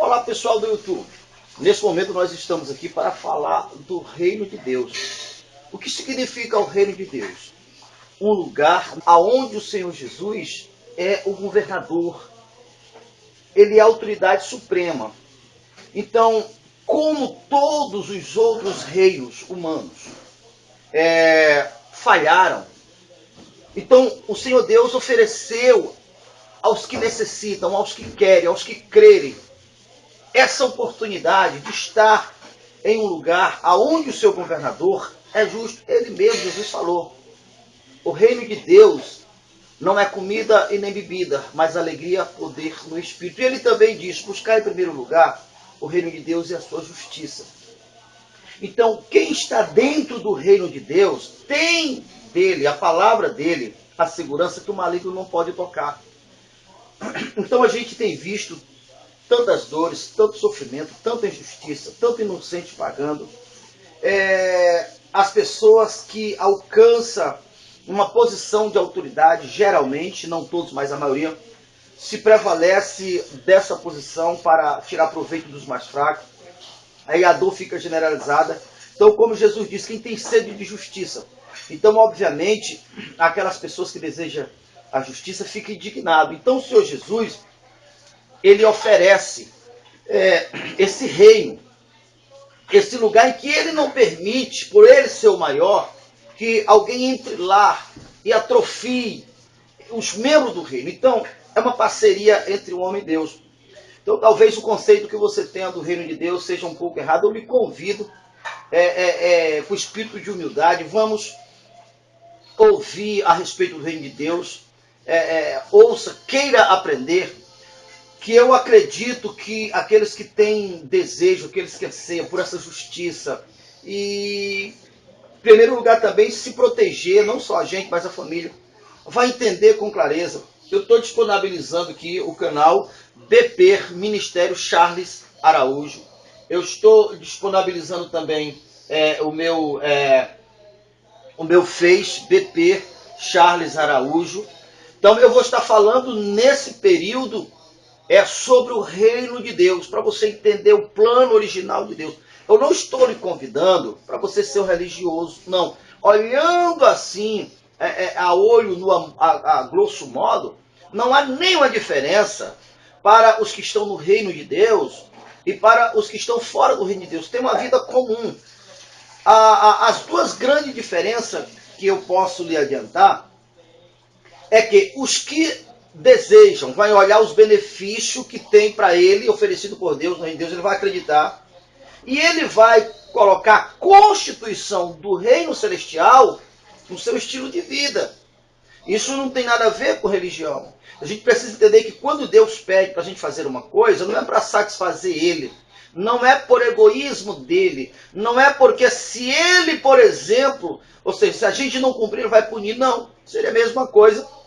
Olá pessoal do YouTube, nesse momento nós estamos aqui para falar do reino de Deus. O que significa o reino de Deus? Um lugar onde o Senhor Jesus é o governador, ele é a autoridade suprema. Então, como todos os outros reinos humanos falharam, então o Senhor Deus ofereceu aos que necessitam, aos que querem, aos que crerem, essa oportunidade de estar em um lugar aonde o seu governador é justo. Ele mesmo, Jesus falou, o reino de Deus não é comida e nem bebida, mas alegria, poder no Espírito. E ele também diz, buscar em primeiro lugar o reino de Deus e a sua justiça. Então, quem está dentro do reino de Deus, tem dele, a palavra dele, a segurança que o maligno não pode tocar. Então a gente tem visto tantas dores, tanto sofrimento, tanta injustiça, tanto inocente pagando. As pessoas que alcançam uma posição de autoridade, geralmente, não todos, mas a maioria, se prevalece dessa posição para tirar proveito dos mais fracos. Aí a dor fica generalizada. Então, como Jesus disse, quem tem sede de justiça. Então, obviamente, aquelas pessoas que desejam a justiça ficam indignadas. Então, o Senhor Jesus, ele oferece esse reino, esse lugar em que ele não permite, por ele ser o maior, que alguém entre lá e atrofie os membros do reino. Então, é uma parceria entre o homem e Deus. Então, talvez o conceito que você tenha do reino de Deus seja um pouco errado. Eu lhe convido, com o espírito de humildade, vamos ouvir a respeito do reino de Deus. Ouça, queira aprender, que eu acredito que aqueles que têm desejo, aqueles que anseiam por essa justiça e, em primeiro lugar, também se proteger, não só a gente, mas a família, vai entender com clareza. Eu estou disponibilizando aqui o canal BP Ministério Charles Araújo. Eu estou disponibilizando também o meu Face BP Charles Araújo. Então eu vou estar falando nesse período sobre o reino de Deus, para você entender o plano original de Deus. Eu não estou lhe convidando para você ser um religioso, não. Olhando assim, a olho, a grosso modo, não há nenhuma diferença para os que estão no reino de Deus e para os que estão fora do reino de Deus. Tem uma vida comum. As duas grandes diferenças que eu posso lhe adiantar é que os que desejam, vai olhar os benefícios que tem para ele, oferecido por Deus, no reino de Deus, ele vai acreditar. E ele vai colocar a constituição do reino celestial no seu estilo de vida. Isso não tem nada a ver com religião. A gente precisa entender que quando Deus pede para a gente fazer uma coisa, não é para satisfazer ele, não é por egoísmo dele, não é porque se ele, por exemplo, ou seja, se a gente não cumprir, ele vai punir, não. Seria a mesma coisa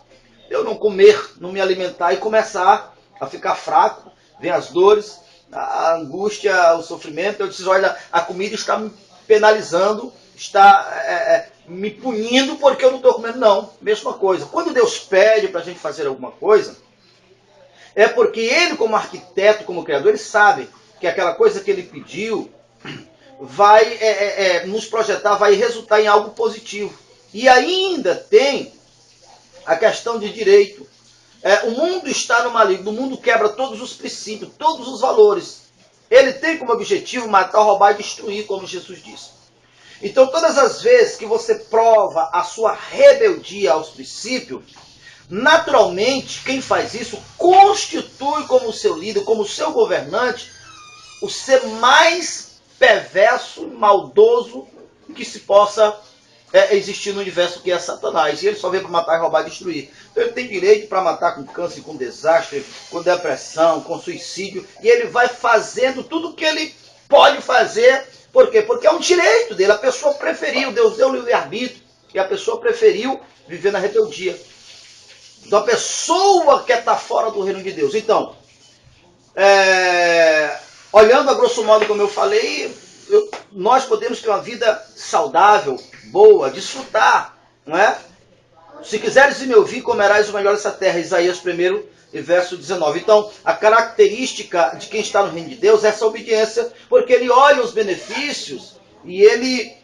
eu não comer, não me alimentar e começar a ficar fraco, vem as dores, a angústia, o sofrimento. Eu disse, olha, a comida está me penalizando, está me punindo porque eu não estou comendo. Não, mesma coisa. Quando Deus pede para a gente fazer alguma coisa, é porque ele, como arquiteto, como criador, ele sabe que aquela coisa que ele pediu vai nos projetar, vai resultar em algo positivo. E ainda tem a questão de direito. O mundo está no maligno, o mundo quebra todos os princípios, todos os valores. Ele tem como objetivo matar, roubar e destruir, como Jesus disse. Então, todas as vezes que você prova a sua rebeldia aos princípios, naturalmente, quem faz isso constitui como seu líder, como seu governante, o ser mais perverso, maldoso que se possa existir no universo, que é Satanás. E ele só veio para matar, roubar e destruir. Então ele tem direito para matar com câncer, com desastre, com depressão, com suicídio. E ele vai fazendo tudo o que ele pode fazer. Por quê? Porque é um direito dele. A pessoa preferiu, Deus deu o livre-arbítrio, e a pessoa preferiu viver na rebeldia. Então a pessoa quer estar fora do reino de Deus. Então, olhando a grosso modo, como eu falei, nós podemos ter uma vida saudável, boa, desfrutar, não é? Se quiseres me ouvir, comerás o melhor dessa terra. Isaías 1, verso 19. Então, a característica de quem está no reino de Deus é essa obediência, porque ele olha os benefícios e ele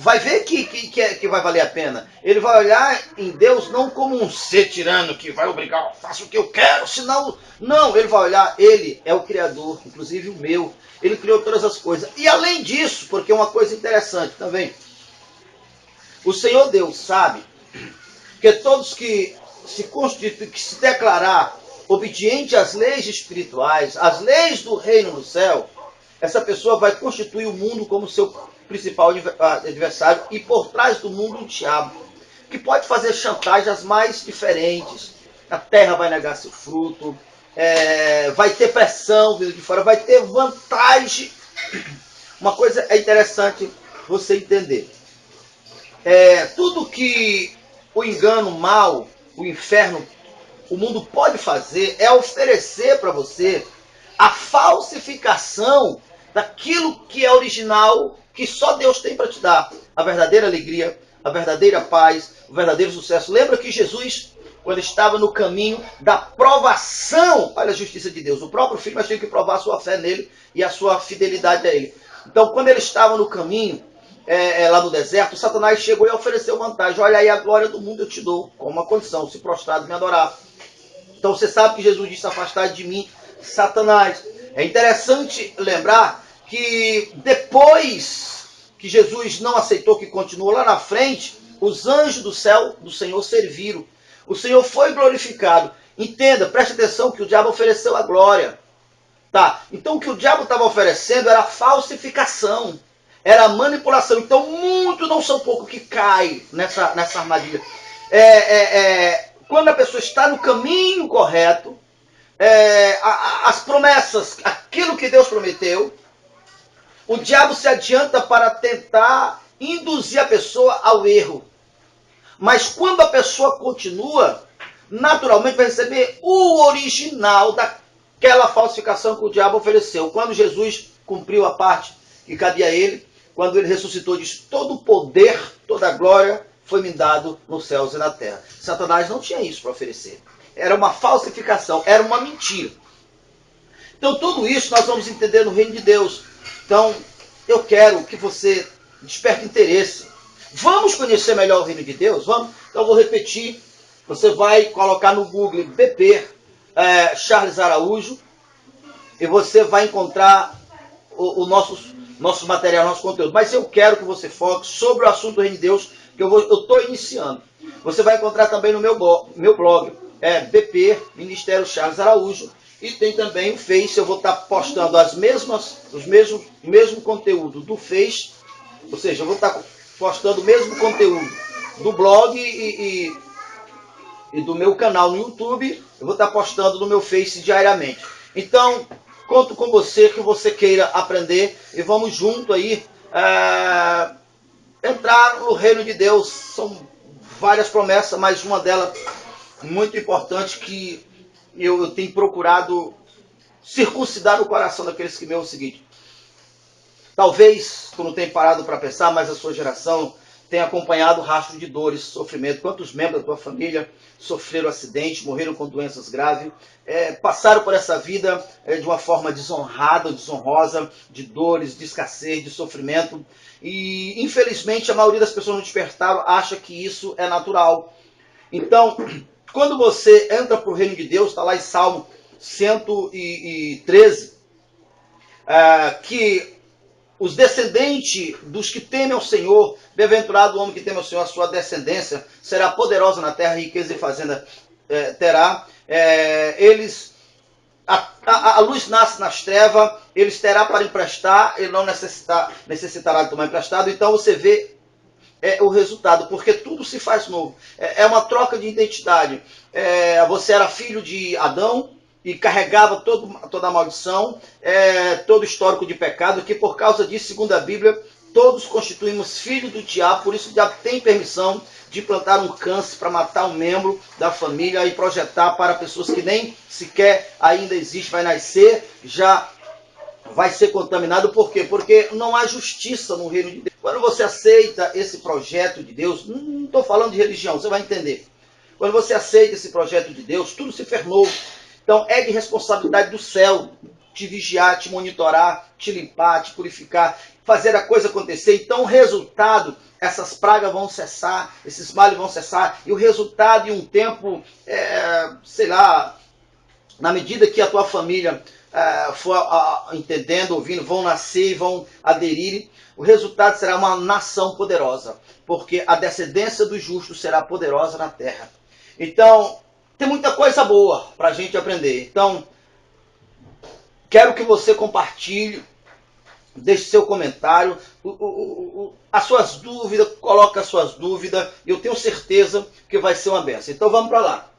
vai ver que vai valer a pena. Ele vai olhar em Deus não como um ser tirano que vai obrigar, faça o que eu quero, senão... Não, ele vai olhar, ele é o Criador, inclusive o meu. Ele criou todas as coisas. E além disso, porque é uma coisa interessante também, o Senhor Deus sabe que todos que se constituem, que se declarar obediente às leis espirituais, às leis do reino do céu, essa pessoa vai constituir o mundo como seu principal adversário, e por trás do mundo o diabo, que pode fazer chantagens mais diferentes. A terra vai negar seu fruto, vai ter pressão vindo de fora, vai ter vantagem. Uma coisa é interessante você entender. Tudo que o engano, o mal, o inferno, o mundo pode fazer é oferecer para você a falsificação daquilo que é original, que só Deus tem para te dar. A verdadeira alegria, a verdadeira paz, o verdadeiro sucesso. Lembra que Jesus, quando estava no caminho da provação, olha a justiça de Deus, o próprio Filho, mas tinha que provar a sua fé nele e a sua fidelidade a ele. Então, quando ele estava no caminho, lá no deserto, Satanás chegou e ofereceu vantagem. Olha aí, a glória do mundo eu te dou, com uma condição, se prostrado me adorar. Então você sabe que Jesus disse: afastar de mim, Satanás. É interessante lembrar que depois que Jesus não aceitou, que continuou lá na frente, os anjos do céu do Senhor serviram. O Senhor foi glorificado. Entenda, preste atenção que o diabo ofereceu a glória. Tá? Então o que o diabo estava oferecendo era falsificação. Era manipulação. Então, muitos, não são poucos, que caem nessa armadilha. Quando a pessoa está no caminho correto, as promessas, aquilo que Deus prometeu, o diabo se adianta para tentar induzir a pessoa ao erro. Mas quando a pessoa continua, naturalmente vai receber o original daquela falsificação que o diabo ofereceu. Quando Jesus cumpriu a parte que cabia a ele, quando ele ressuscitou, diz: todo o poder, toda a glória foi me dado nos céus e na terra. Satanás não tinha isso para oferecer. Era uma falsificação, era uma mentira. Então tudo isso nós vamos entender no reino de Deus. Então eu quero que você desperte interesse. Vamos conhecer melhor o reino de Deus? Vamos? Então eu vou repetir. Você vai colocar no Google BP Charles Araújo e você vai encontrar o nosso material, nosso conteúdo. Mas eu quero que você foque sobre o assunto do reino de Deus, que eu estou iniciando. Você vai encontrar também no meu blog, BP Ministério Charles Araújo, e tem também o Face. Eu vou estar postando o mesmo conteúdo do Face, ou seja, eu vou estar postando o mesmo conteúdo do blog e do meu canal no YouTube. Eu vou estar postando no meu Face diariamente. Então, conto com você, que você queira aprender, e vamos junto aí entrar no reino de Deus. São várias promessas, mas uma delas muito importante, que eu tenho procurado circuncidar no coração daqueles que me ouvem, o seguinte: talvez tu não tenha parado para pensar, mas a sua geração tem acompanhado o rastro de dores, sofrimento. Quantos membros da tua família sofreram acidente, morreram com doenças graves, passaram por essa vida de uma forma desonrada, desonrosa, de dores, de escassez, de sofrimento. E infelizmente a maioria das pessoas no despertar acha que isso é natural. Então, quando você entra para o reino de Deus, está lá em Salmo 113, que os descendentes dos que temem ao Senhor, bem-aventurado o homem que teme ao Senhor, a sua descendência será poderosa na terra, riqueza e fazenda terá. A luz nasce nas trevas, eles terá para emprestar, ele não necessitará de tomar emprestado. Então você vê o resultado, porque tudo se faz novo. É uma troca de identidade. Você era filho de Adão e carregava toda a maldição, todo o histórico de pecado, que por causa disso, segundo a Bíblia, todos constituímos filhos do diabo. Por isso o diabo tem permissão de plantar um câncer para matar um membro da família e projetar para pessoas que nem sequer ainda existem, vai nascer, já vai ser contaminado. Por quê? Porque não há justiça no reino de Deus. Quando você aceita esse projeto de Deus, não estou falando de religião, você vai entender. Quando você aceita esse projeto de Deus, tudo se fermou. Então é de responsabilidade do céu te vigiar, te monitorar, te limpar, te purificar, fazer a coisa acontecer. Então o resultado, essas pragas vão cessar, esses males vão cessar, e o resultado em um tempo, sei lá, na medida que a tua família for entendendo, ouvindo, vão nascer e vão aderir, o resultado será uma nação poderosa, porque a descendência do justo será poderosa na terra. Então, tem muita coisa boa para a gente aprender. Então, quero que você compartilhe, deixe seu comentário, as suas dúvidas, coloque as suas dúvidas, e eu tenho certeza que vai ser uma benção. Então vamos para lá.